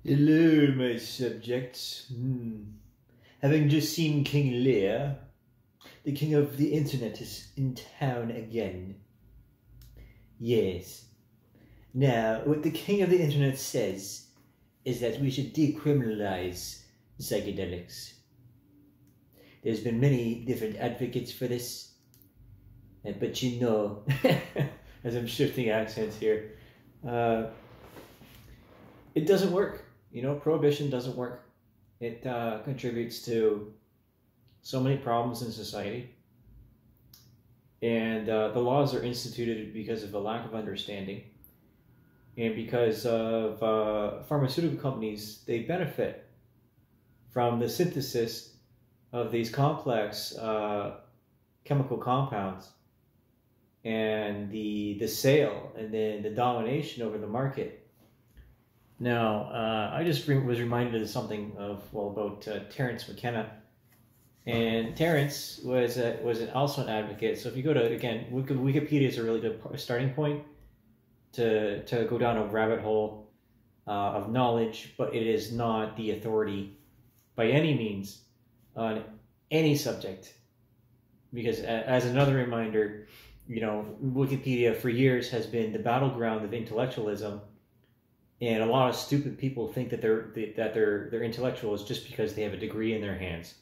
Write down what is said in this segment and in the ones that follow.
Hello, my subjects. Having just seen King Lear, the king of the internet is in town again. Yes. Now, what the king of the internet says is that we should decriminalize psychedelics. There's been many different advocates for this, but you know, as I'm shifting accents here, it doesn't work. Prohibition doesn't work. It contributes to so many problems in society. And the laws are instituted because of a lack of understanding. And because of pharmaceutical companies, they benefit from the synthesis of these complex chemical compounds and the sale and then the domination over the market. Now, I just was reminded of something about Terence McKenna. And Terence was also an advocate. So if you go to, again, Wikipedia is a really good starting point to go down a rabbit hole of knowledge, but it is not the authority by any means on any subject. Because as another reminder, Wikipedia for years has been the battleground of intellectualism. And a lot of stupid people think that they're intellectuals just because they have a degree in their hands.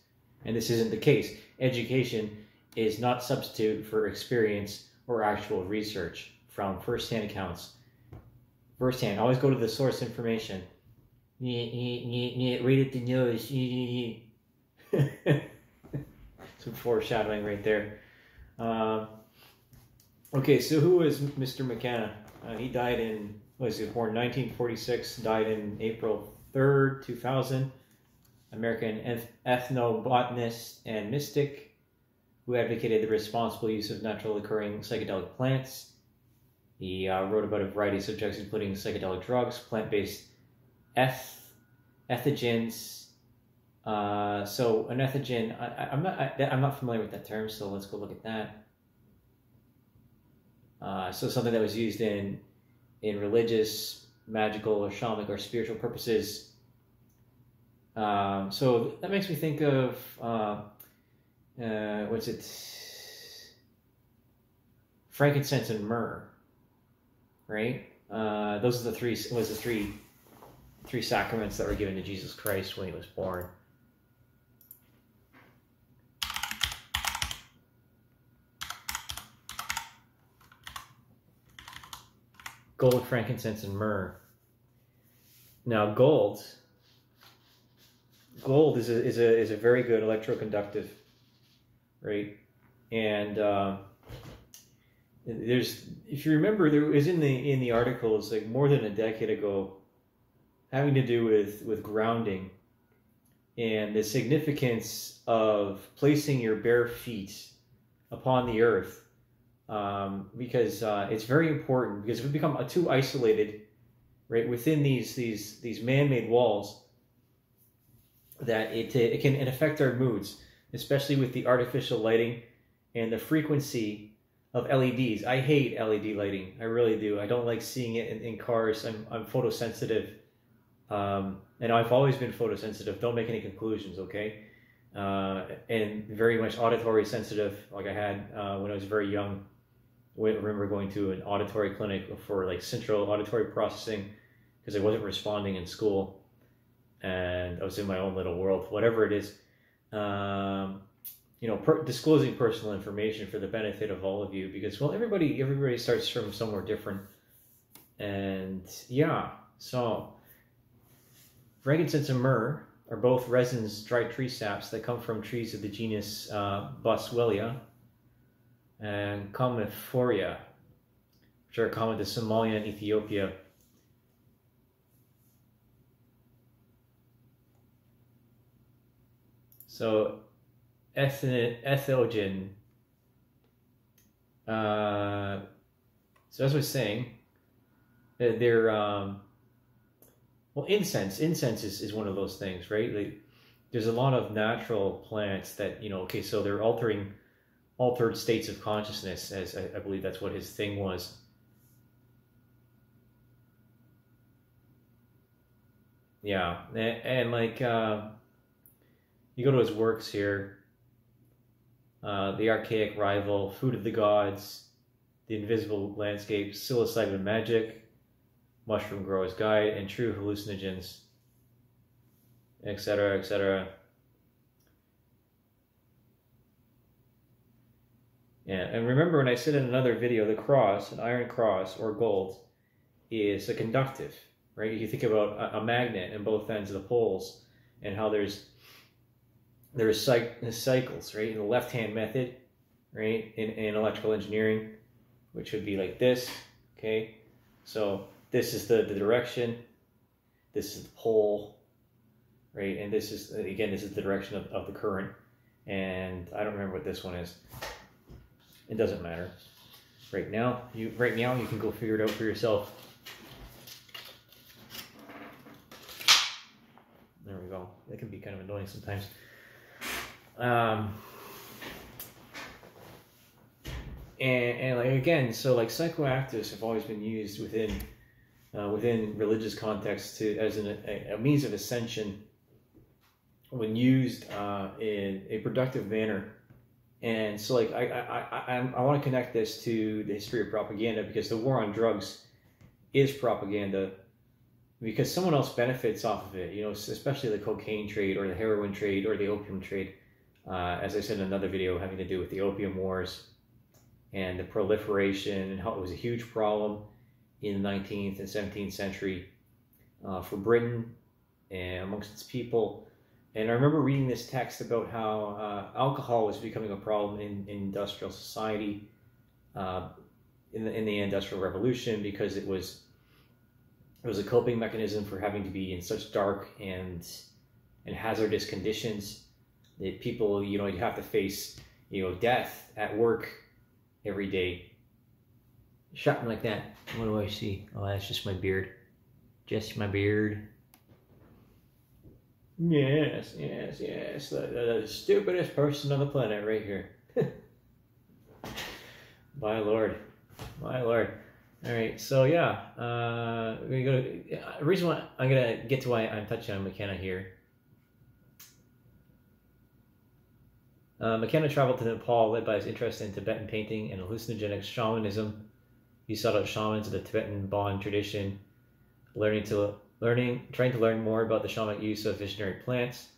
And this isn't the case. Education is not substitute for experience or actual research from first-hand accounts. First-hand. Always go to the source information. Read it to news. Some foreshadowing right there. Okay, so who is Mr. McKenna? He died in... was he born in 1946, died in April 3rd, 2000. American ethnobotanist and mystic who advocated the responsible use of naturally occurring psychedelic plants. He wrote about a variety of subjects, including psychedelic drugs, plant-based ethogens. So an ethogen, I'm not familiar with that term, so let's go look at that. So something that was used in religious, magical, or shamanic, or spiritual purposes. So that makes me think of what's it? Frankincense and myrrh, right? Those are the three sacraments that were given to Jesus Christ when he was born. Gold, frankincense, and myrrh. Now, gold is a very good electroconductive, right? And if you remember, there was in the articles like more than a decade ago, having to do with grounding and the significance of placing your bare feet upon the earth. Because it's very important, because if we become too isolated, right, within these man-made walls, that it can affect our moods, especially with the artificial lighting and the frequency of LEDs. I hate LED lighting, I really do. I don't like seeing it in cars. I'm photosensitive, and I've always been photosensitive. Don't make any conclusions, okay? And very much auditory sensitive, like I had when I was very young. I remember going to an auditory clinic for like central auditory processing because I wasn't responding in school and I was in my own little world, whatever it is. Disclosing personal information for the benefit of all of you, because, well, everybody starts from somewhere different. And yeah, so frankincense and myrrh are both resins, dried tree saps that come from trees of the genus Boswellia and Commiphora, which are common to Somalia and Ethiopia. So, ethogen. So as I was saying, they're well, incense. Incense is one of those things, right? Like, there's a lot of natural plants that okay, so they're altered states of consciousness, as I believe that's what his thing was. yeah, and like you go to his works here, The Archaic Rival, Food of the Gods, The Invisible Landscape, Psilocybin Magic, Mushroom Grower's Guide, and True Hallucinogens, etc., etc. Yeah, and remember when I said in another video, the cross, an iron cross or gold, is a conductive, right? You think about a magnet in both ends of the poles, and how there's cycles, right? In the left-hand method, right? In electrical engineering, which would be like this, okay? So this is the direction, this is the pole, right? And this is, again, this is the direction of the current. And I don't remember what this one is. It doesn't matter. Right now you can go figure it out for yourself. There we go. That can be kind of annoying sometimes. And like again, so like psychoactives have always been used within religious contexts as a means of ascension when used in a productive manner. And so like I want to connect this to the history of propaganda, because the war on drugs is propaganda, because someone else benefits off of it, you know, especially the cocaine trade or the heroin trade or the opium trade. As I said in another video having to do with the opium wars and the proliferation and how it was a huge problem in the 19th and 17th century for Britain and amongst its people. And I remember reading this text about how alcohol was becoming a problem in industrial society in the Industrial Revolution, because it was a coping mechanism for having to be in such dark and hazardous conditions that people, you know, you have to face, you know, death at work every day. Something like that. What do I see? Oh, that's just my beard. Just my beard. Yes. The stupidest person on the planet right here. My lord. All right, so yeah, we're gonna go to the reason why I'm gonna get to why I'm touching on McKenna here. McKenna traveled to Nepal, led by his interest in Tibetan painting and hallucinogenic shamanism. He sought out shamans of the Tibetan Bon tradition, trying to learn more about the shamanic use of visionary plants.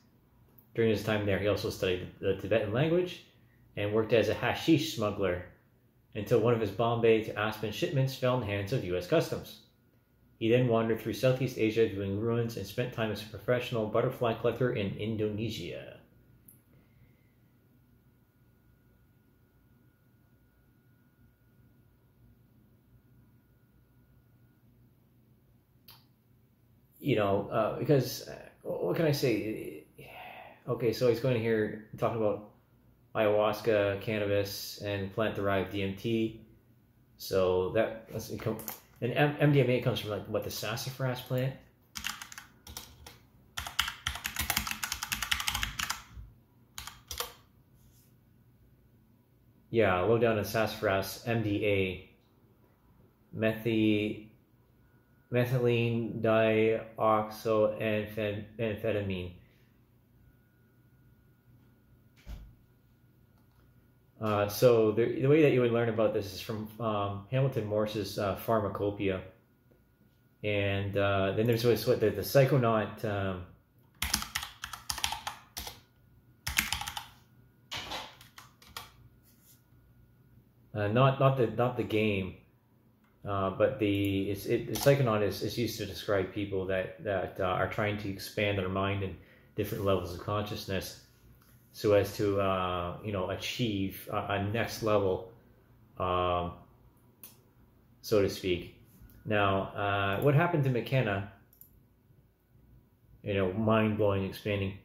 During his time there, he also studied the Tibetan language and worked as a hashish smuggler until one of his Bombay to Aspen shipments fell in the hands of U.S. Customs. He then wandered through Southeast Asia viewing ruins and spent time as a professional butterfly collector in Indonesia. You know, because what can I say? Okay, so he's going here talking about ayahuasca, cannabis, and plant-derived DMT. So that's and MDMA comes from like what, the sassafras plant? Yeah, low down in sassafras, MDA, methylene dioxoamphetamine. So the way that you would learn about this is from Hamilton Morse's Pharmacopoeia. And then there's what the psychonaut, not the game, but the psychonaut is used to describe people that are trying to expand their mind in different levels of consciousness, so as to you know, achieve a next level, so to speak. Now, what happened to McKenna? You know, mind-blowing, expanding,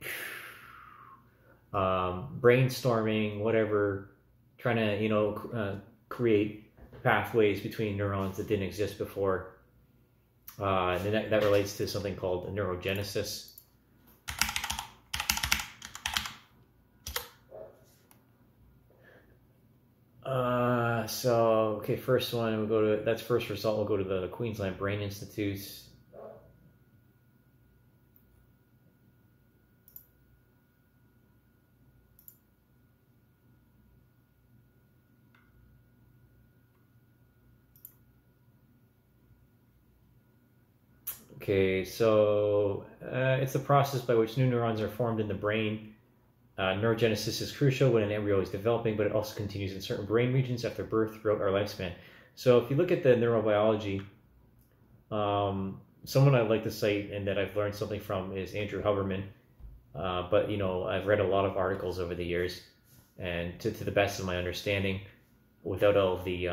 brainstorming, whatever, trying to, you know, create pathways between neurons that didn't exist before. And then that relates to something called neurogenesis. So okay, first one we'll go to, that's first result. We'll go to the Queensland Brain Institute. Okay, so it's the process by which new neurons are formed in the brain. Neurogenesis is crucial when an embryo is developing, but it also continues in certain brain regions after birth throughout our lifespan. So if you look at the neurobiology, someone I'd like to cite and that I've learned something from is Andrew Huberman. But I've read a lot of articles over the years, and to the best of my understanding, without all of the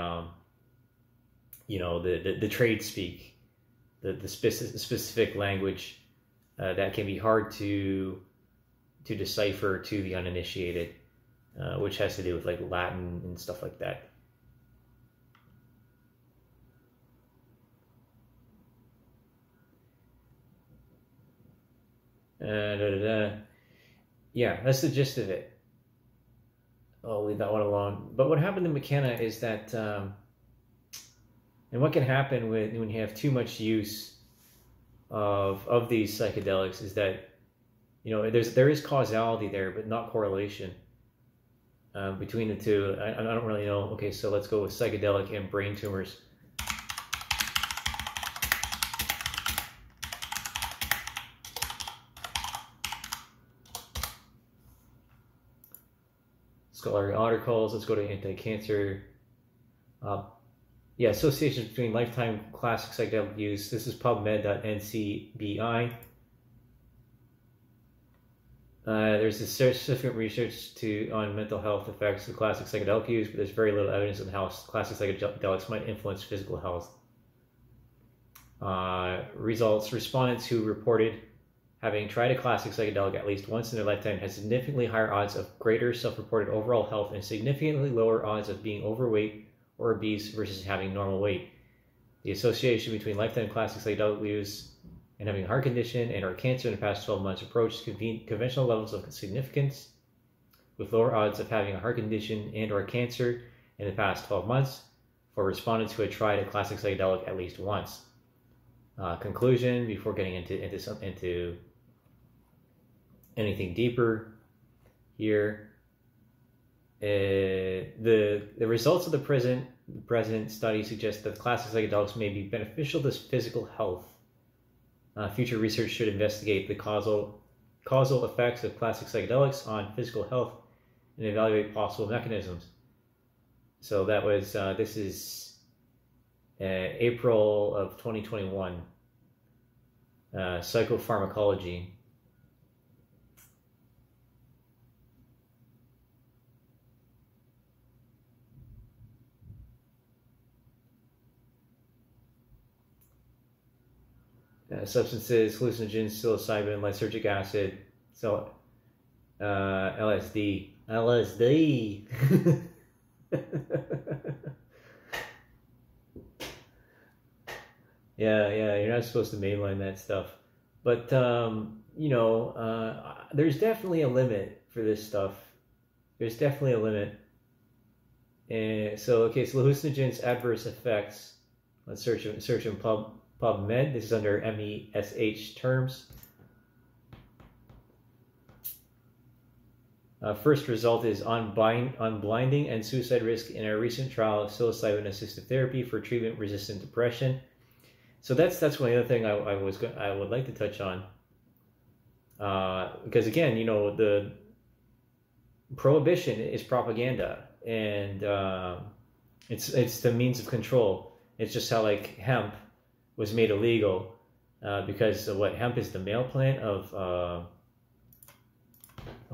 the trade speak, the specific language that can be hard to decipher to the uninitiated, which has to do with like Latin and stuff like that. Yeah, that's the gist of it. I'll leave that one alone. But what happened to McKenna is that, and what can happen when you have too much use of these psychedelics is that there is causality there, but not correlation between the two. I don't really know. Okay, so let's go with psychedelic and brain tumors. Scholarly articles. Let's go to anti-cancer. Yeah, associations between lifetime classic psychedelic use. This is PubMed.ncbi. There's a significant research on mental health effects of classic psychedelic use, but there's very little evidence on how classic psychedelics might influence physical health. Results: respondents who reported having tried a classic psychedelic at least once in their lifetime had significantly higher odds of greater self-reported overall health and significantly lower odds of being overweight or obese versus having normal weight. The association between lifetime classic psychedelic use and having a heart condition and or cancer in the past 12 months approached conventional levels of significance, with lower odds of having a heart condition and or cancer in the past 12 months for respondents who had tried a classic psychedelic at least once. Conclusion, before getting into anything deeper here, the results of the present study suggest that classic psychedelics may be beneficial to physical health. Future research should investigate the causal effects of classic psychedelics on physical health and evaluate possible mechanisms. So that was this is April of 2021. Psychopharmacology. Substances: hallucinogens, psilocybin, lysergic acid, LSD. Yeah, you're not supposed to mainline that stuff. But, there's definitely a limit for this stuff. There's definitely a limit. And so hallucinogens, adverse effects. Let's search in PubMed. This is under MESH terms. First result is unblinding and suicide risk in a recent trial of psilocybin-assisted therapy for treatment-resistant depression. So that's one other thing I would like to touch on, because again, the prohibition is propaganda, and it's the means of control. It's just how like hemp was made illegal because hemp is the male plant of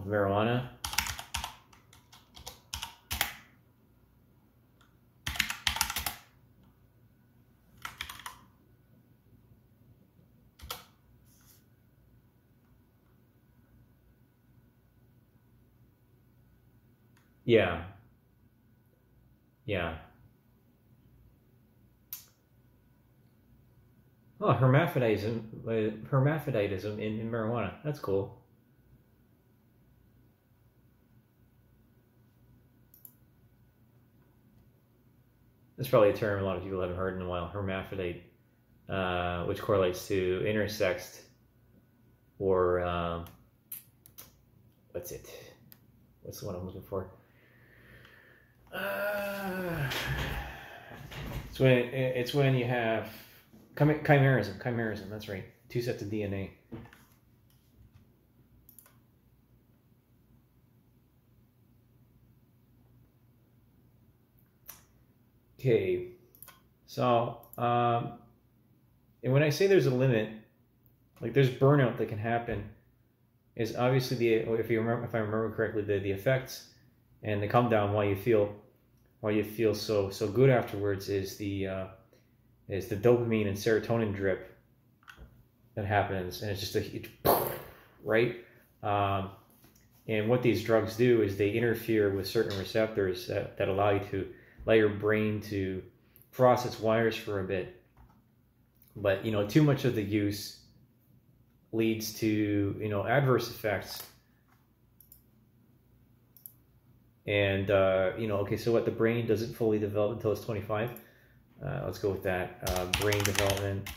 marijuana. Yeah. Oh, hermaphroditism in marijuana. That's cool. That's probably a term a lot of people haven't heard in a while. Hermaphrodite, which correlates to intersexed, or what's it? What's the one I'm looking for? It's when you have Chimerism, that's right. 2 sets of DNA. Okay, so, and when I say there's a limit, like there's burnout that can happen, is obviously if I remember correctly, the effects and the come down why you feel so good afterwards is the dopamine and serotonin drip that happens, and it's just a huge right. And what these drugs do is they interfere with certain receptors that allow your brain to process wires for a bit. But too much of the use leads to adverse effects. And okay, so what, the brain doesn't fully develop until it's 25. Let's go with that. Brain development.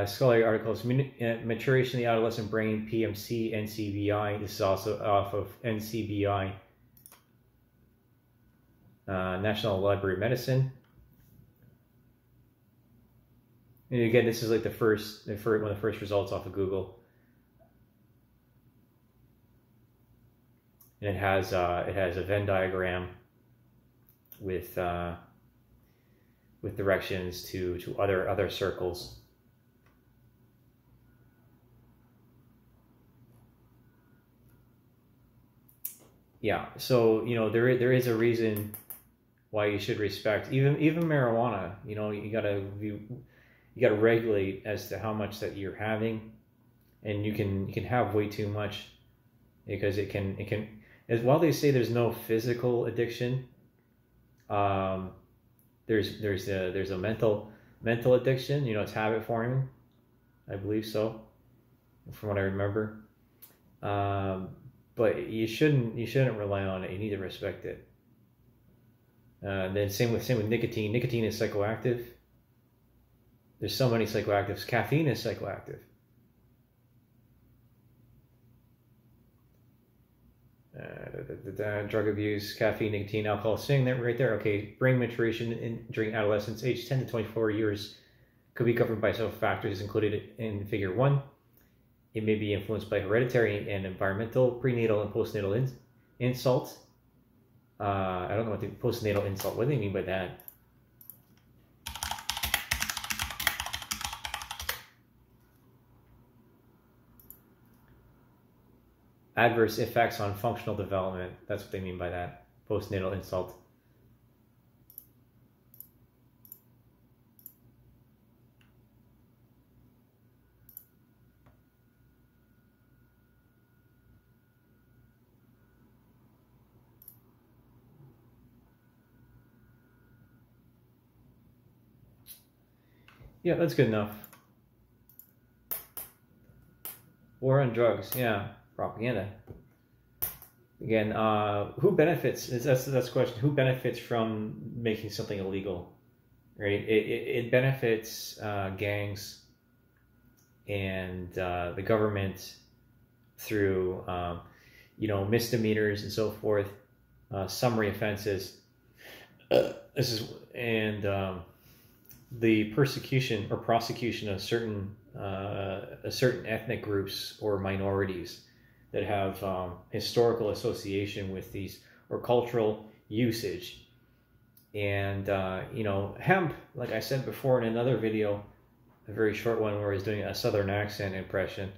Scholarly articles, maturation of the adolescent brain, PMC, NCBI. This is also off of NCBI, National Library of Medicine. And again, this is like one of the first results off of Google. And it has a Venn diagram with directions to other circles. Yeah, so there is a reason why you should respect even marijuana. You gotta regulate as to how much that you're having, and you can have way too much, because it can as while they say there's no physical addiction, there's a mental addiction. It's habit forming, I believe so, from what I remember. But you shouldn't rely on it. You need to respect it. Then same with nicotine. Nicotine is psychoactive. There's so many psychoactives. Caffeine is psychoactive. Drug abuse, caffeine, nicotine, alcohol. Seeing that right there. Okay, brain maturation during adolescence, age 10 to 24 years, could be governed by several factors included in Figure 1. It may be influenced by hereditary and environmental, prenatal and postnatal insults. I don't know what the postnatal insult, what do they mean by that? Adverse effects on functional development. That's what they mean by that. Postnatal insult. Yeah, that's good enough. War on drugs. Yeah, propaganda. Again, who benefits? That's the question. Who benefits from making something illegal? Right? It benefits gangs and the government through misdemeanors and so forth, summary offenses. The persecution or prosecution of certain ethnic groups or minorities that have historical association with these, or cultural usage. And hemp, like I said before in another video, a very short one where I was doing a southern accent impression,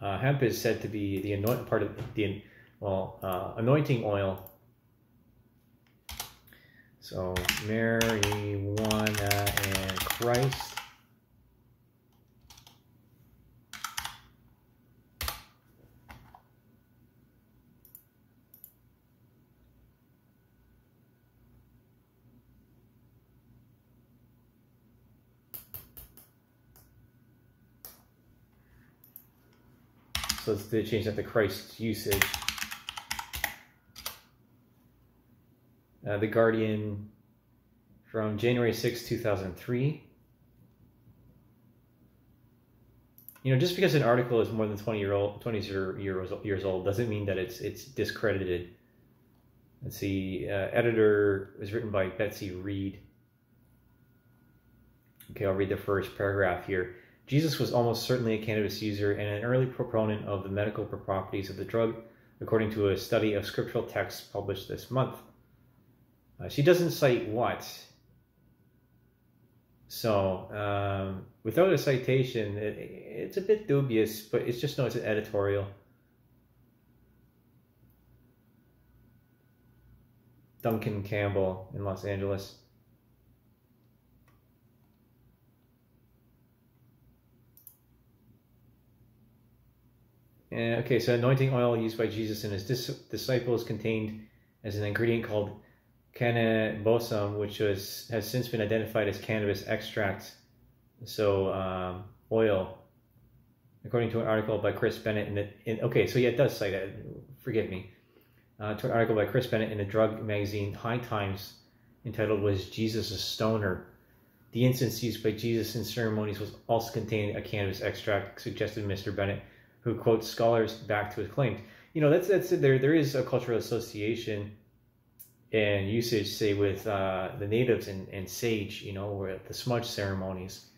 hemp is said to be the anointing oil. So marijuana and Christ. So they changed that to Christ's usage. The Guardian from January 6, 2003. Just because an article is more than 20 years old doesn't mean that it's discredited. Let's see, editor was written by Betsy Reed. Okay, I'll read the first paragraph here. Jesus was almost certainly a cannabis user and an early proponent of the medical properties of the drug, according to a study of scriptural texts published this month. She doesn't cite what. So, without a citation, it's a bit dubious, but it's just no, it's an editorial. Duncan Campbell in Los Angeles. Okay, so anointing oil used by Jesus and his disciples contained as an ingredient called cannabosum, which has since been identified as cannabis extract. So oil, according to an article by Chris Bennett okay, so yeah, it does cite it. Forgive me. To an article by Chris Bennett in the drug magazine High Times, entitled "Was Jesus a Stoner?" The incense used by Jesus in ceremonies was also contained a cannabis extract, suggested Mr. Bennett, who quotes scholars back to his claims. You know, that's there is a cultural association and usage, say, with the natives and sage, you know, where the smudge ceremonies,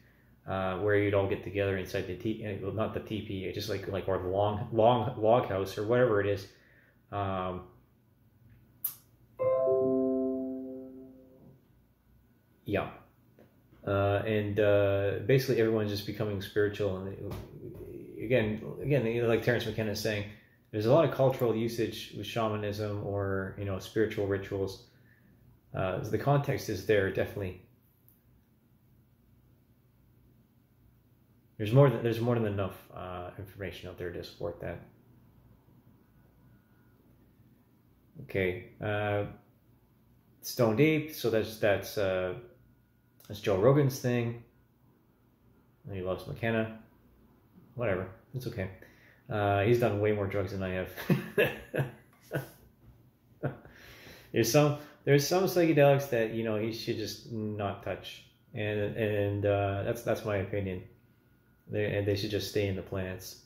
where you'd all get together inside the well, not the teepee, just like or the long log house or whatever it is. Yeah. And basically everyone's just becoming spiritual. And again, you know, like Terence McKenna is saying, there's a lot of cultural usage with shamanism or, you know, spiritual rituals. The context is there, definitely. There's more than enough information out there to support that. Okay, Stoned Ape. So that's Joe Rogan's thing. He loves McKenna. Whatever, it's okay. He's done way more drugs than I have. There's some psychedelics that, you know, he should just not touch, and that's my opinion. They should just stay in the plants,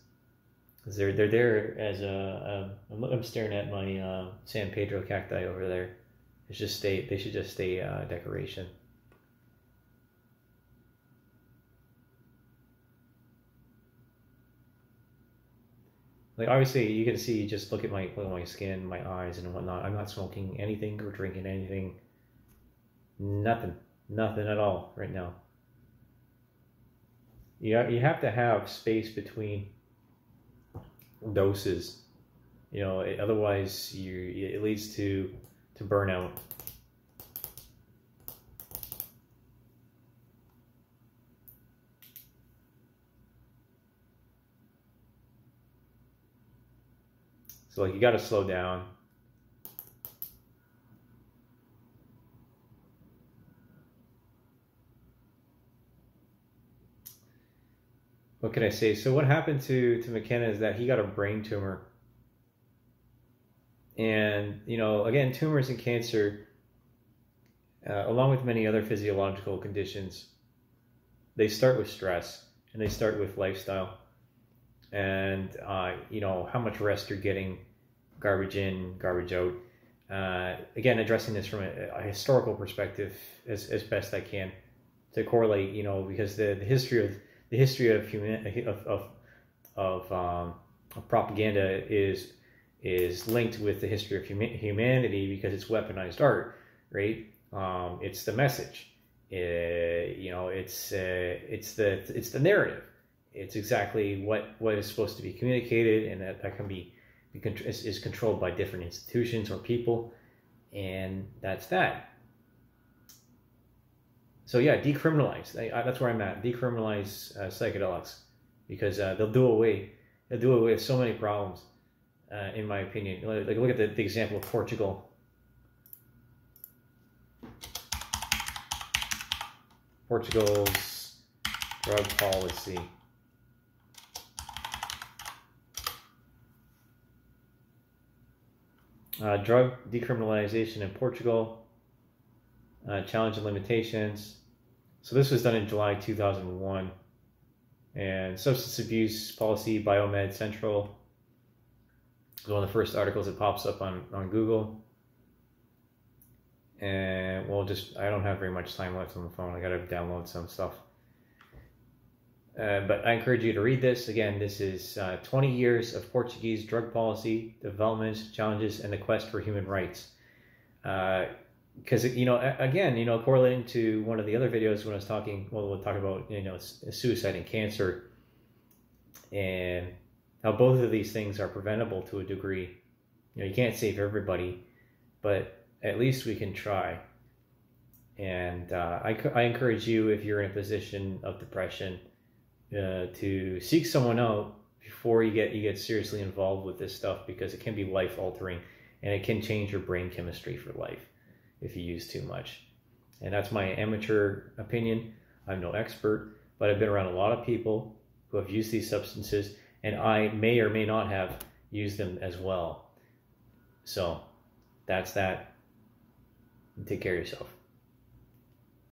because they're there as I'm staring at my San Pedro cacti over there. They should just stay decoration. Like, obviously, you can see, just look at my skin, my eyes, and whatnot. I'm not smoking anything or drinking anything. Nothing at all right now. You have to have space between doses. You know, otherwise it leads to burnout. So, like, you got to slow down. What can I say? So what happened to McKenna is that he got a brain tumor. And, you know, again, tumors and cancer, along with many other physiological conditions, they start with stress and they start with lifestyle. And, you know, how much rest you're getting, garbage in, garbage out. Again, addressing this from a historical perspective as best I can to correlate, you know, because the history of propaganda is linked with the history of humanity, because it's weaponized art, right? It's the message, you know, it's the narrative. It's exactly what is supposed to be communicated, and that can is controlled by different institutions or people, and that's that. So yeah, decriminalize. That's where I'm at. Decriminalize psychedelics, because they'll do away with so many problems, in my opinion. Like, look at the example of Portugal. Portugal's drug policy. Drug decriminalization in Portugal. Challenge and limitations. So this was done in July 2001. And substance abuse policy, Biomed Central. It's one of the first articles that pops up on Google. And well, I don't have very much time left on the phone. I got to download some stuff. But I encourage you to read this. Again, this is 20 years of Portuguese drug policy, developments, challenges, and the quest for human rights. Because, again, correlating to one of the other videos when I was talking, we'll talk about, suicide and cancer and how both of these things are preventable to a degree. You can't save everybody, but at least we can try. And I encourage you, if you're in a position of depression, to seek someone out before you get seriously involved with this stuff, because it can be life altering and it can change your brain chemistry for life if you use too much. And that's my amateur opinion. I'm no expert, but I've been around a lot of people who have used these substances, and I may or may not have used them as well. So that's that. Take care of yourself.